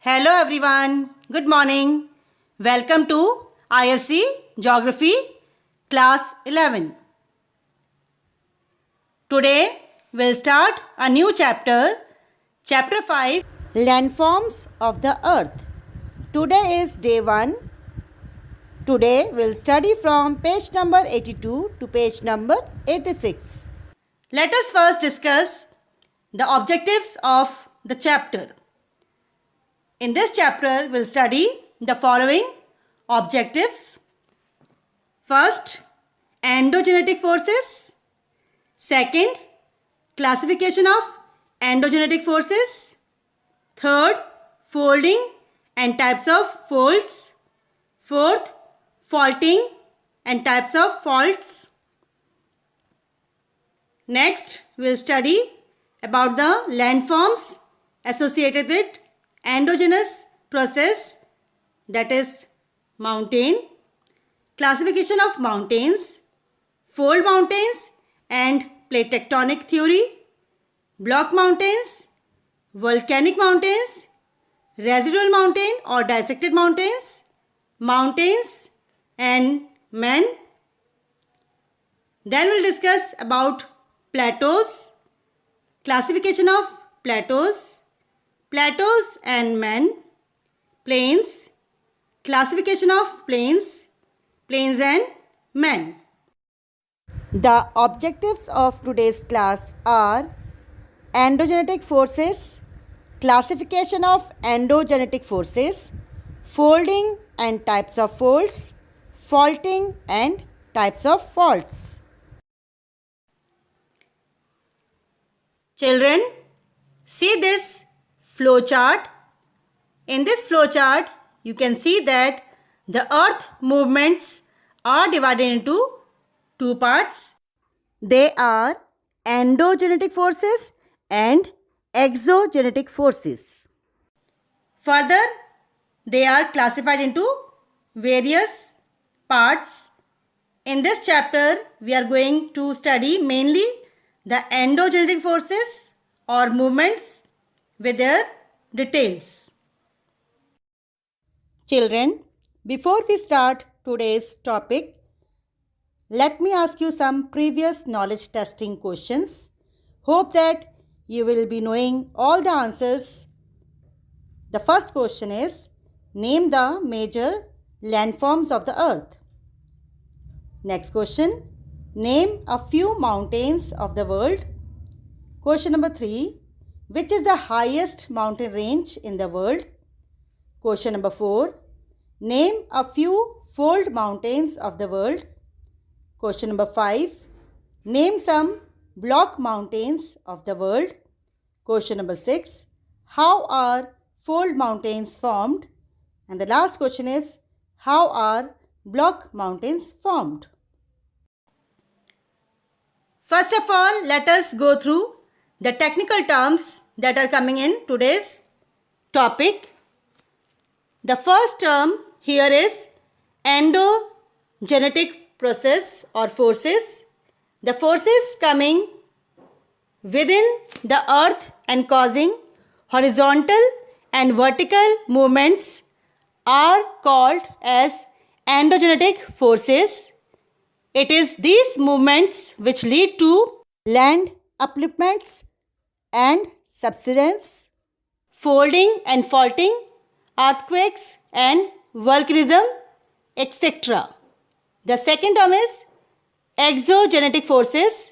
Hello everyone. Good morning. Welcome to ISC Geography Class 11. Today we'll start a new chapter, Chapter 5, Landforms of the Earth. Today is day 1. Today we'll study from page number 82 to page number 86. Let us first discuss the objectives of the chapter. In this chapter, we'll study the following objectives. First, endogenetic forces. Second, classification of endogenetic forces. Third, folding and types of folds. Fourth, faulting and types of faults. Next, we'll study about the landforms associated with endogenous process, that is mountain, classification of mountains, fold mountains and plate tectonic theory, block mountains, volcanic mountains, residual mountain or dissected mountains, mountains and men. Then we'll discuss about plateaus, classification of plateaus and men, plains, classification of plains and men. The objectives of today's class are endogenetic forces, classification of endogenetic forces, folding and types of folds, faulting and types of faults. Children, see this flow chart. In this flow chart, you can see that the earth movements are divided into two parts. They are endogenetic forces and exogenetic forces. Further, they are classified into various parts. In this chapter, we are going to study mainly the endogenetic forces or movements with their details. Children, before we start today's topic, let me ask you some previous knowledge testing questions. Hope that you will be knowing all the answers. The first question is, name the major landforms of the earth. Next question, name a few mountains of the world. Question number 3, which is the highest mountain range in the world? Question number 4, name a few fold mountains of the world. Question number 5, name some block mountains of the world. Question number 6, how are fold mountains formed? And the last question is, how are block mountains formed? First of all, let us go through the technical terms that are coming in today's topic. The first term here is endogenetic process or forces. The forces coming within the earth and causing horizontal and vertical movements are called as endogenetic forces. It is these movements which lead to land upliftments and subsidence, folding and faulting, earthquakes and volcanism, etc. The second term is exogenetic forces.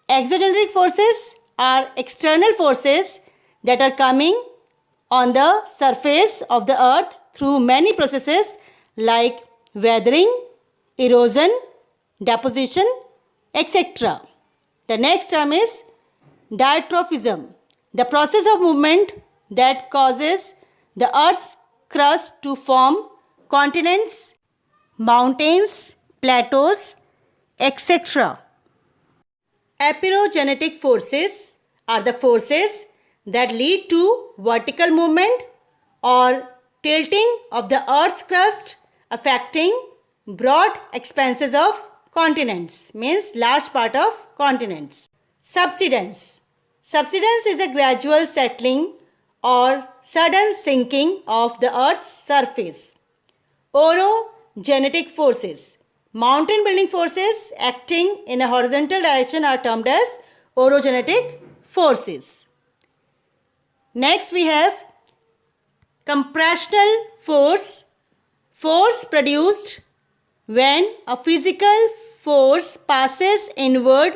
Exogenetic forces are external forces that are coming on the surface of the earth through many processes like weathering, erosion, deposition, etc. The next term is diatrophism, the process of movement that causes the earth's crust to form continents, mountains, plateaus, etc. Aperogenetic forces are the forces that lead to vertical movement or tilting of the earth's crust affecting broad expanses of continents, means large part of continents. Subsidence. Subsidence is a gradual settling or sudden sinking of the Earth's surface. Orogenetic forces. Mountain building forces acting in a horizontal direction are termed as orogenetic forces. Next we have compressional force. Force produced when a physical force passes inward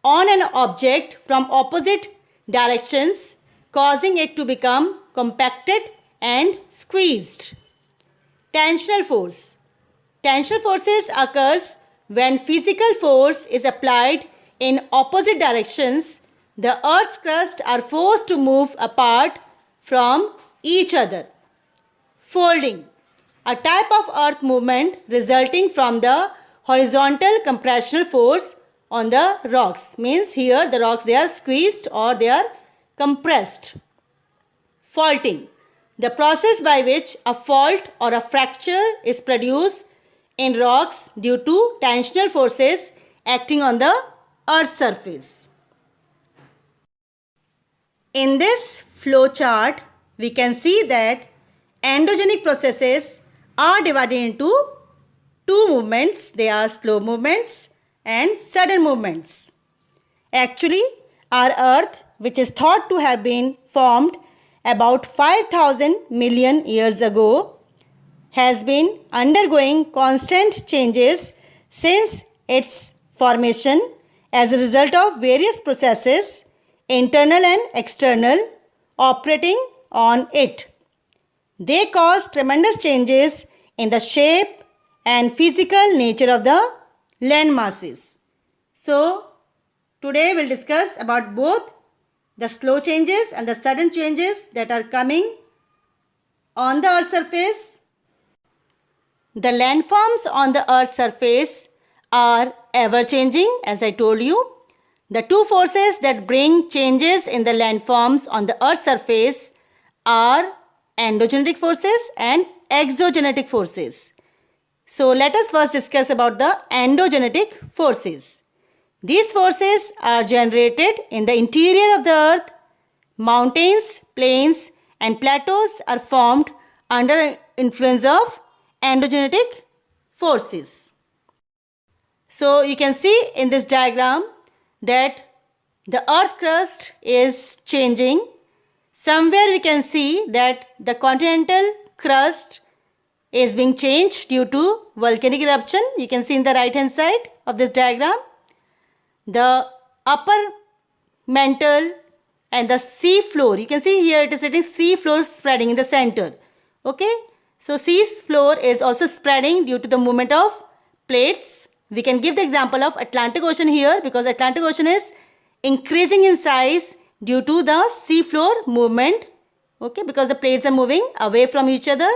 on an object from opposite directions, causing it to become compacted and squeezed. Tensional force. Tensional forces occurs when physical force is applied in opposite directions. The Earth's crust are forced to move apart from each other. Folding. A type of earth movement resulting from the horizontal compressional force on the rocks. Means here the rocks, they are squeezed or they are compressed. Faulting. The process by which a fault or a fracture is produced in rocks due to tensional forces acting on the Earth's surface. In this flow chart, we can see that endogenic processes are divided into two movements. They are slow movements and sudden movements. Actually, our Earth, which is thought to have been formed about 5,000 million years ago, has been undergoing constant changes since its formation as a result of various processes, internal and external, operating on it. They cause tremendous changes in the shape and physical nature of the land masses. So, today we'll discuss about both the slow changes and the sudden changes that are coming on the Earth's surface. The landforms on the Earth's surface are ever changing, as I told you. The two forces that bring changes in the landforms on the Earth's surface are endogenetic forces and exogenetic forces. So let us first discuss about the endogenetic forces. These forces are generated in the interior of the Earth. Mountains, plains and plateaus are formed under influence of endogenetic forces. So you can see in this diagram that the Earth crust is changing. Somewhere we can see that the continental crust is being changed due to volcanic eruption. You can see in the right hand side of this diagram. The upper mantle and the sea floor. You can see here it is written sea floor spreading in the center. Okay. So sea floor is also spreading due to the movement of plates. We can give the example of Atlantic Ocean here because Atlantic Ocean is increasing in size due to the sea floor movement. Okay, because the plates are moving away from each other.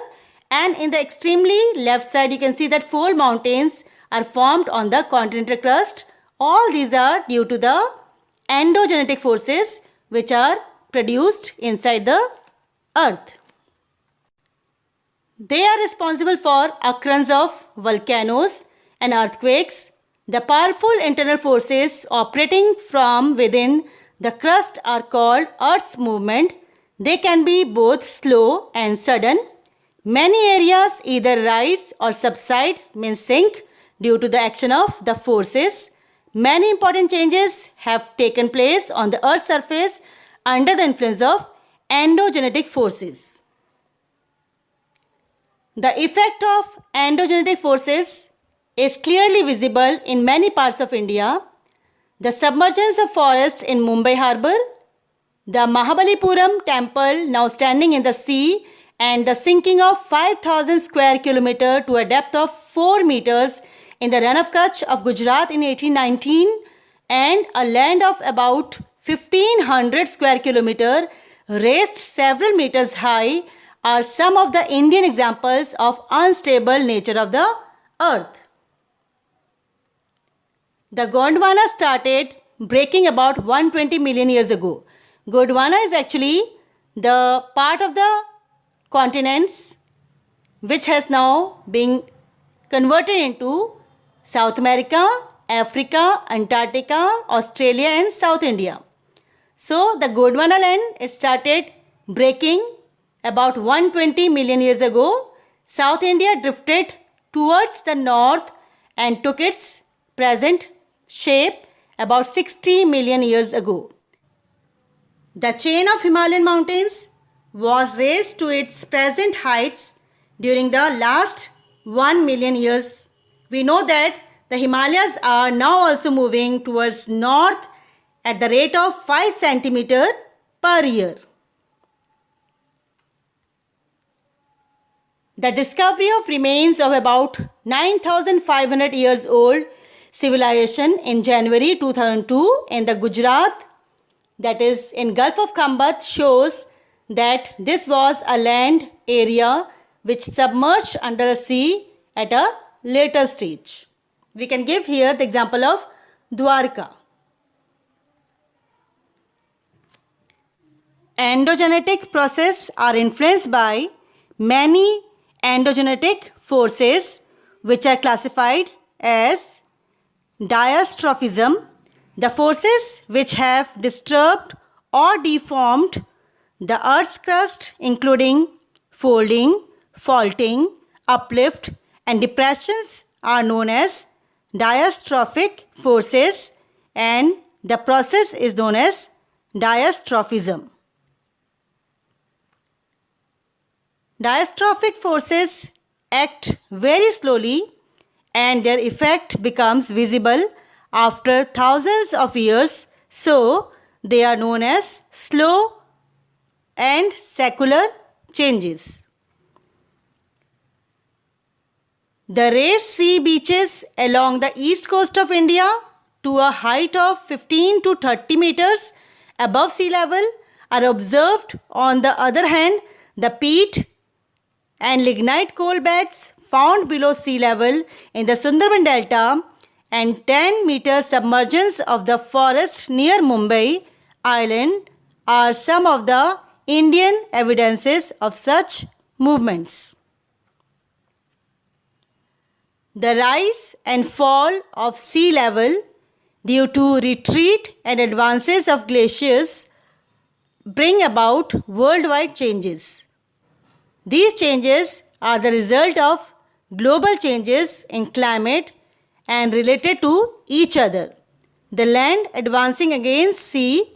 And in the extremely left side, you can see that fold mountains are formed on the continental crust. All these are due to the endogenetic forces which are produced inside the Earth. They are responsible for occurrence of volcanoes and earthquakes. The powerful internal forces operating from within the crust are called Earth's movement. They can be both slow and sudden. Many areas either rise or subside, means sink, due to the action of the forces. Many important changes have taken place on the Earth's surface under the influence of endogenetic forces. The effect of endogenetic forces is clearly visible in many parts of India. The submergence of forest in Mumbai harbour, the Mahabalipuram temple now standing in the sea, and the sinking of 5,000 square kilometer to a depth of 4 meters in the Rann of Kutch of Gujarat in 1819, and a land of about 1,500 square kilometer raised several meters high are some of the Indian examples of unstable nature of the Earth. The Gondwana started breaking about 120 million years ago. Gondwana is actually the part of the continents which has now been converted into South America, Africa, Antarctica, Australia and South India. So the Gondwana land, it started breaking about 120 million years ago, South India drifted towards the north and took its present shape about 60 million years ago. The chain of Himalayan mountains was raised to its present heights during the last 1 million years. We know that the Himalayas are now also moving towards north at the rate of 5 centimeter per year. The discovery of remains of about 9,500 years old civilization in January 2002 in the Gujarat, that is in Gulf of Khambat, shows that this was a land area which submerged under the sea at a later stage. We can give here the example of Dwarka. Endogenetic processes are influenced by many endogenetic forces which are classified as diastrophism, the forces which have disturbed or deformed the Earth's crust, including folding, faulting, uplift and depressions, are known as diastrophic forces, and the process is known as diastrophism. Diastrophic forces act very slowly and their effect becomes visible after thousands of years, so they are known as slow and secular changes. The raised sea beaches along the east coast of India to a height of 15 to 30 meters above sea level are observed. On the other hand, the peat and lignite coal beds found below sea level in the Sundarban Delta and 10-meter submergence of the forest near Mumbai Island are some of the Indian evidences of such movements. The rise and fall of sea level due to retreat and advances of glaciers bring about worldwide changes. These changes are the result of global changes in climate and related to each other. The land advancing against sea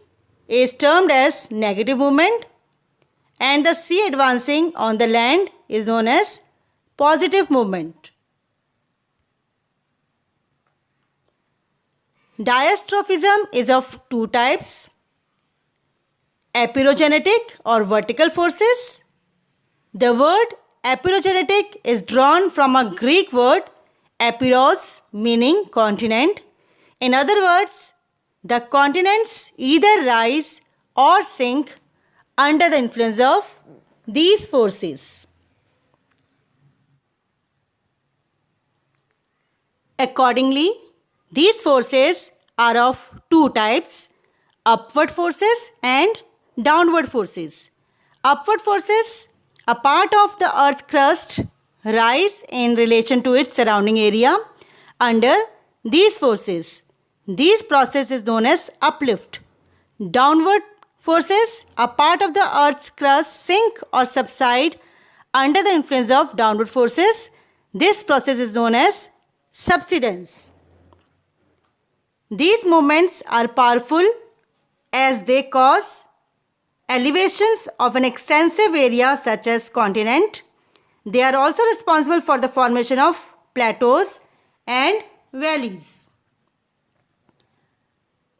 is termed as negative movement, and the sea advancing on the land is known as positive movement. Diastrophism is of two types: aperogenetic or vertical forces. The word aperogenetic is drawn from a Greek word aperos, meaning continent. In other words, the continents either rise or sink under the influence of these forces. Accordingly, these forces are of two types: upward forces and downward forces. Upward forces, a part of the earth crust, rise in relation to its surrounding area under these forces. This process is known as uplift. Downward forces, a part of the earth's crust, sink or subside under the influence of downward forces. This process is known as subsidence. These movements are powerful as they cause elevations of an extensive area such as continent. They are also responsible for the formation of plateaus and valleys.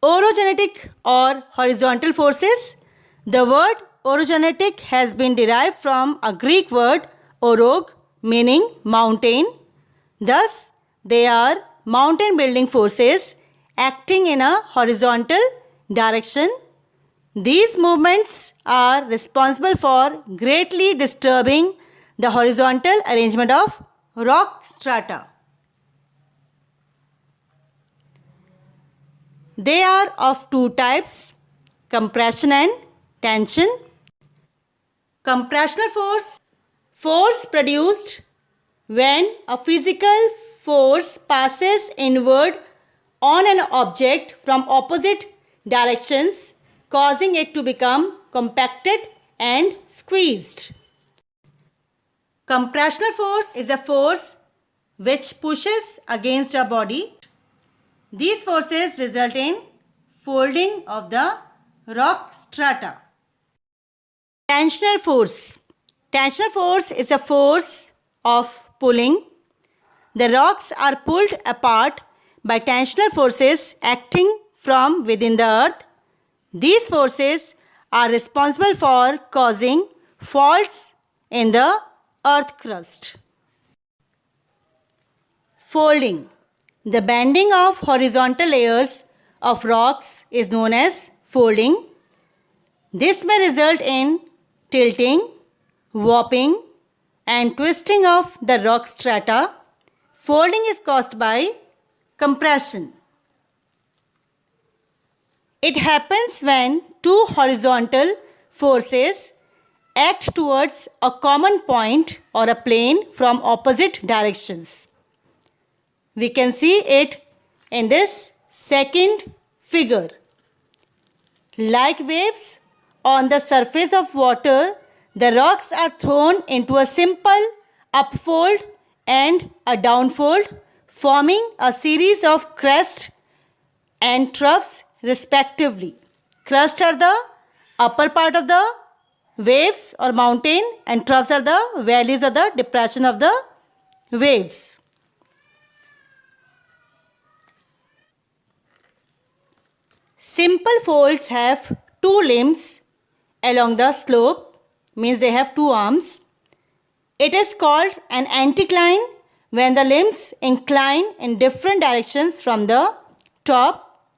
Orogenetic or horizontal forces. The word orogenetic has been derived from a Greek word orog, meaning mountain. Thus, they are mountain building forces acting in a horizontal direction. These movements are responsible for greatly disturbing the horizontal arrangement of rock strata. They are of two types: compression and tension. Compressional force produced when a physical force passes inward on an object from opposite directions, causing it to become compacted and squeezed. Compressional force is a force which pushes against a body. These forces result in folding of the rock strata. Tensional force. Tensional force is a force of pulling. The rocks are pulled apart by tensional forces acting from within the earth. These forces are responsible for causing faults in the earth crust. Folding. The bending of horizontal layers of rocks is known as folding. This may result in tilting, warping, and twisting of the rock strata. Folding is caused by compression. It happens when two horizontal forces act towards a common point or a plane from opposite directions. We can see it in this second figure. Like waves on the surface of water, the rocks are thrown into a simple upfold and a downfold, forming a series of crests and troughs respectively. Crests are the upper part of the waves or mountain, and troughs are the valleys or the depression of the waves. Simple folds have two limbs along the slope, means they have two arms. It is called an anticline when the limbs incline in different directions from the top.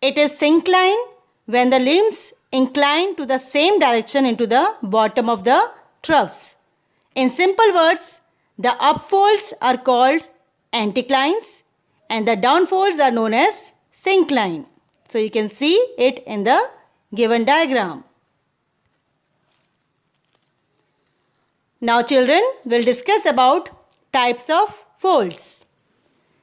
It is syncline when the limbs incline to the same direction into the bottom of the troughs. In simple words, the upfolds are called anticlines and the downfolds are known as syncline. So you can see it in the given diagram. Now children will discuss about types of folds.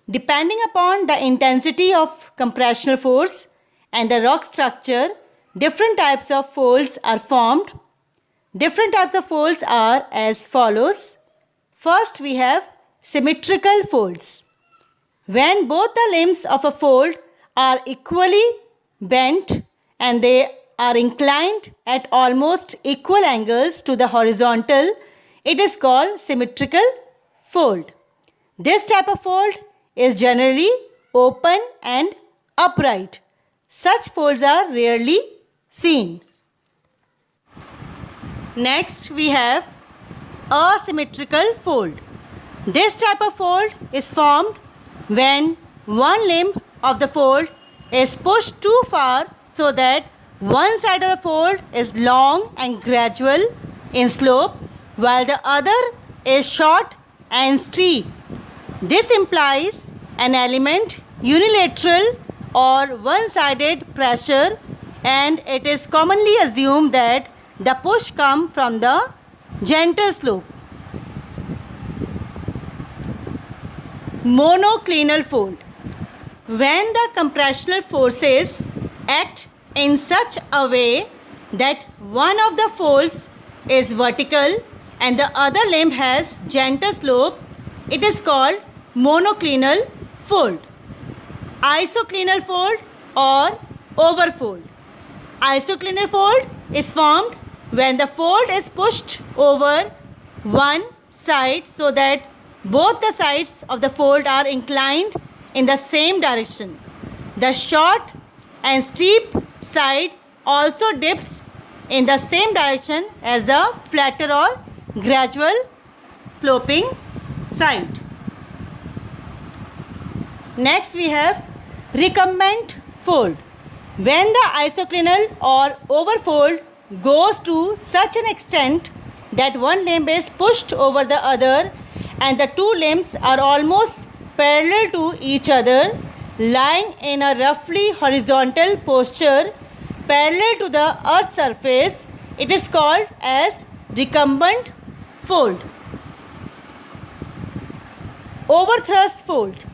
Depending upon the intensity of compressional force and the rock structure, different types of folds are formed. Different types of folds are as follows. First we have symmetrical folds. When both the limbs of a fold are equally bent and they are inclined at almost equal angles to the horizontal, it is called symmetrical fold. This type of fold is generally open and upright. Such folds are rarely seen. Next we have asymmetrical fold. This type of fold is formed when one limb of the fold is pushed too far so that one side of the fold is long and gradual in slope while the other is short and steep. This implies an element unilateral or one-sided pressure, and it is commonly assumed that the push comes from the gentle slope. Monoclinal fold. When the compressional forces act in such a way that one of the folds is vertical and the other limb has gentle slope, it is called monoclinal fold. Isoclinal fold or overfold. Isoclinal fold is formed when the fold is pushed over one side so that both the sides of the fold are inclined in the same direction. The short and steep side also dips in the same direction as the flatter or gradual sloping side. Next we have recumbent fold. When the isoclinal or overfold goes to such an extent that one limb is pushed over the other and the two limbs are almost parallel to each other, lying in a roughly horizontal posture parallel to the earth's surface, it is called as recumbent fold. Overthrust fold.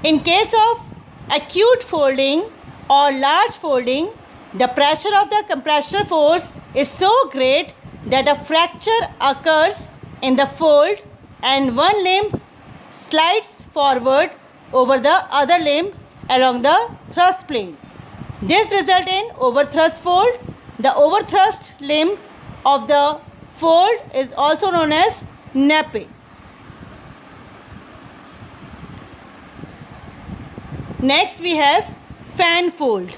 In case of acute folding or large folding, The pressure of the compressional force is so great that a fracture occurs in the fold and one limb slides forward over the other limb along the thrust plane. This results in overthrust fold. The overthrust limb of the fold is also known as nappe. Next we have fan fold.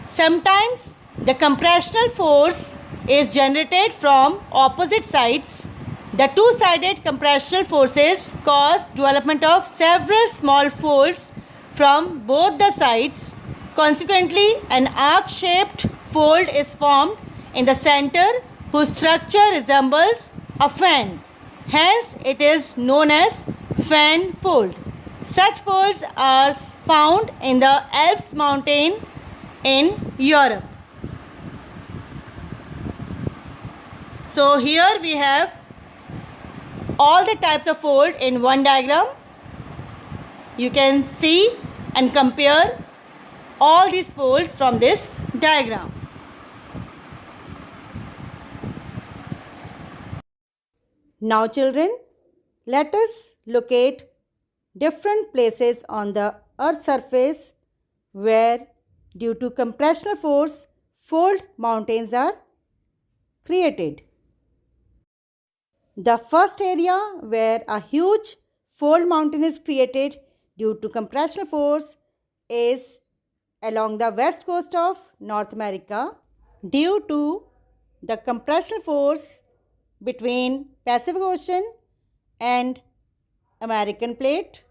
Sometimes the compressional force is generated from opposite sides. The two-sided compressional forces cause development of several small folds from both the sides. Consequently, an arc-shaped fold is formed in the center whose structure resembles a fan. Hence, it is known as fan fold. Such folds are found in the Alps mountain in Europe. So here we have all the types of fold in one diagram. You can see and compare all these folds from this diagram. Now children, let us locate different places on the earth surface where due to compressional force fold mountains are created. The first area where a huge fold mountain is created due to compressional force is along the west coast of North America due to the compressional force between Pacific Ocean and American plate.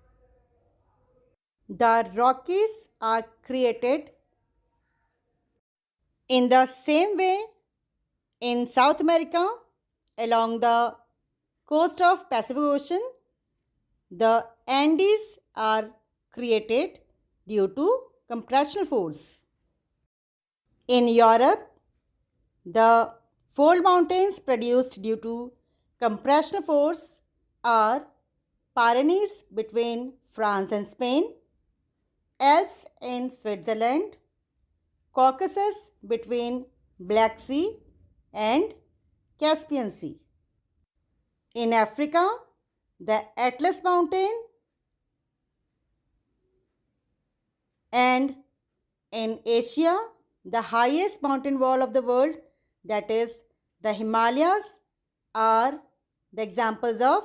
The Rockies are created in the same way in South America along the coast of Pacific Ocean. The Andes are created due to compressional force. In Europe, the fold mountains produced due to compressional force are Pyrenees between France and Spain, Alps in Switzerland, Caucasus between Black Sea and Caspian Sea. In Africa, the Atlas Mountain, and in Asia, the highest mountain wall of the world, that is the Himalayas, are the examples of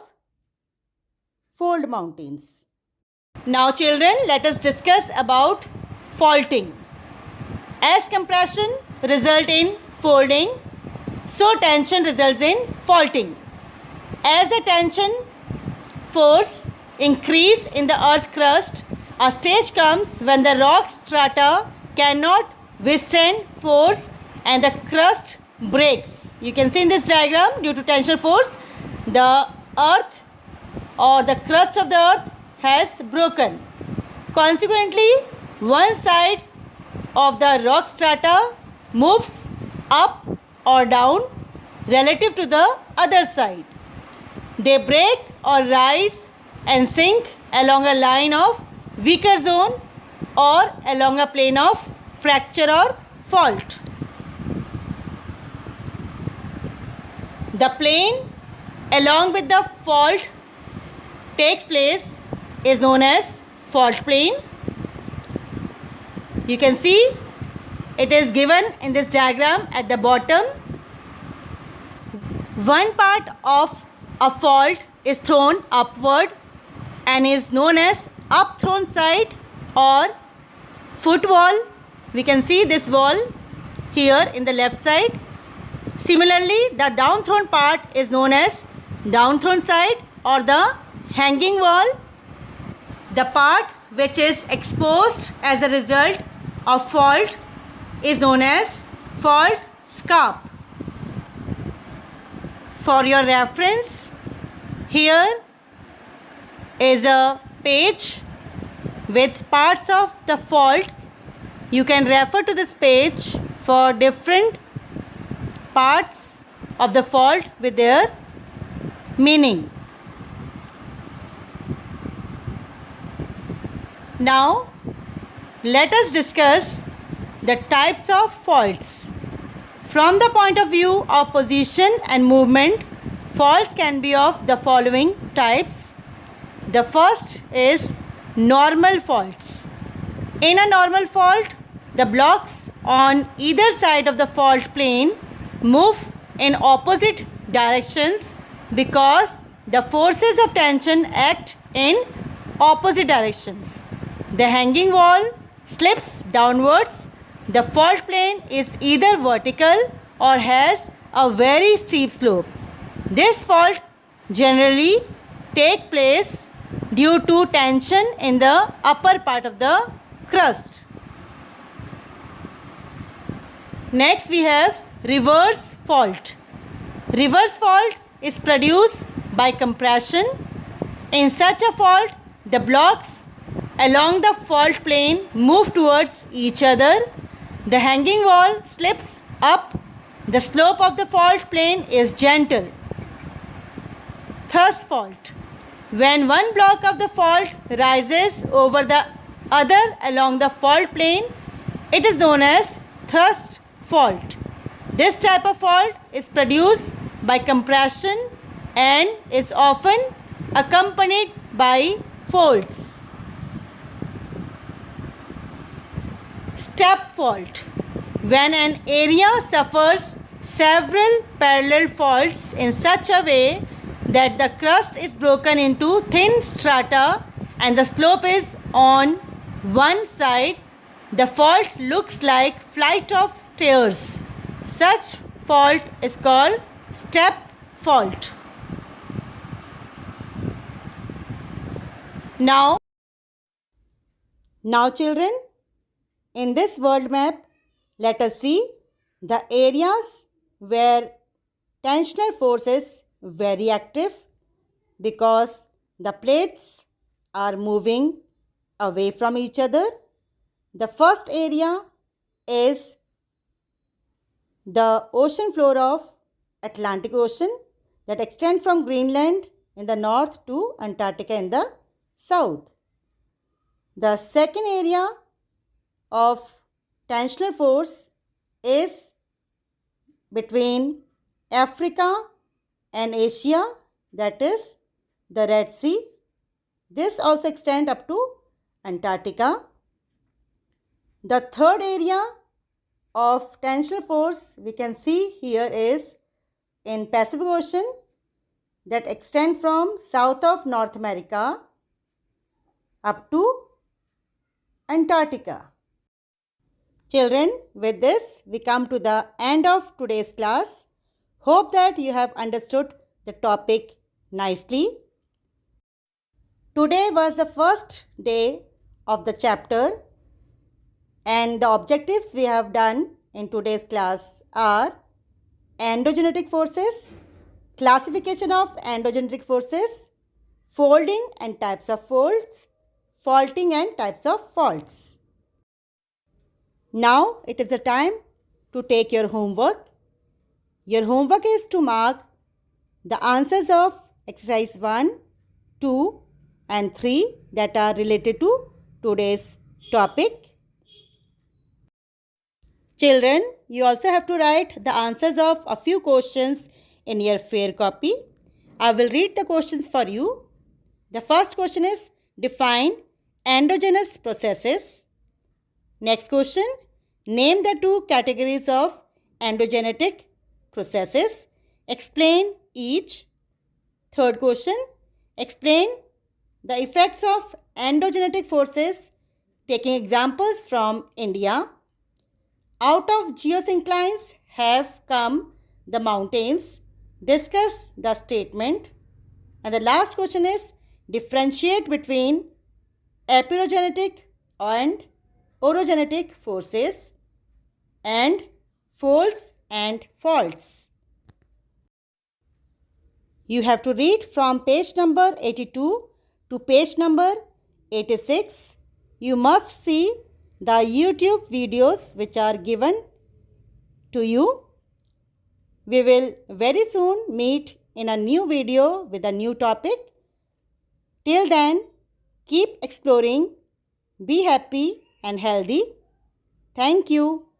fold mountains. Now children, let us discuss about faulting. As compression results in folding, so tension results in faulting. As the tension force increase in the earth crust, a stage comes when the rock strata cannot withstand force and the crust breaks. You can see in this diagram, due to tension force, the earth or the crust of the earth has broken. Consequently, one side of the rock strata moves up or down relative to the other side. They break or rise and sink along a line of weaker zone or along a plane of fracture or fault. The plane along with the fault takes place is known as fault plane. You can see it is given in this diagram at the bottom. One part of a fault is thrown upward and is known as upthrown side or foot wall. We can see this wall here in the left side. Similarly, the downthrown part is known as downthrown side or the hanging wall. The part which is exposed as a result of fault is known as fault scarp. For your reference, here is a page with parts of the fault. You can refer to this page for different parts of the fault with their meaning. Now, let us discuss the types of faults. From the point of view of position and movement, faults can be of the following types. The first is normal faults. In a normal fault, the blocks on either side of the fault plane move in opposite directions because the forces of tension act in opposite directions. The hanging wall slips downwards. The fault plane is either vertical or has a very steep slope. This fault generally takes place due to tension in the upper part of the crust. Next we have reverse fault. Reverse fault is produced by compression. In such a fault, the blocks along the fault plane move towards each other. The hanging wall slips up. The slope of the fault plane is gentle. Thrust fault. When one block of the fault rises over the other along the fault plane, it is known as thrust fault. This type of fault is produced by compression and is often accompanied by folds. Step fault. When an area suffers several parallel faults in such a way that the crust is broken into thin strata and the slope is on one side, the fault looks like flight of stairs. Such fault is called step fault. Now children, in this world map, let us see the areas where tensional force is very active because the plates are moving away from each other. The first area is the ocean floor of Atlantic Ocean that extends from Greenland in the north to Antarctica in the south. The second area of tensional force is between Africa and Asia, that is the Red Sea. This also extends up to Antarctica. The third area of tensional force we can see here is in Pacific Ocean that extends from south of North America up to Antarctica. Children, with this we come to the end of today's class. Hope that you have understood the topic nicely. Today was the first day of the chapter and the objectives we have done in today's class are endogenetic forces, classification of endogenetic forces, folding and types of folds, faulting and types of faults. Now it is the time to take your homework. Your homework is to mark the answers of exercise 1, 2 and 3 that are related to today's topic. Children, you also have to write the answers of a few questions in your fair copy. I will read the questions for you. The first question is define endogenous processes. Next question, name the two categories of endogenetic processes. Explain each. Third question, explain the effects of endogenetic forces taking examples from India. Out of geosynclines have come the mountains. Discuss the statement. And the last question is differentiate between epirogenetic and orogenetic forces and folds and faults. You have to read from page number 82 to page number 86. You must see the YouTube videos which are given to you. We will very soon meet in a new video with a new topic. Till then, keep exploring, be happy and healthy. Thank you.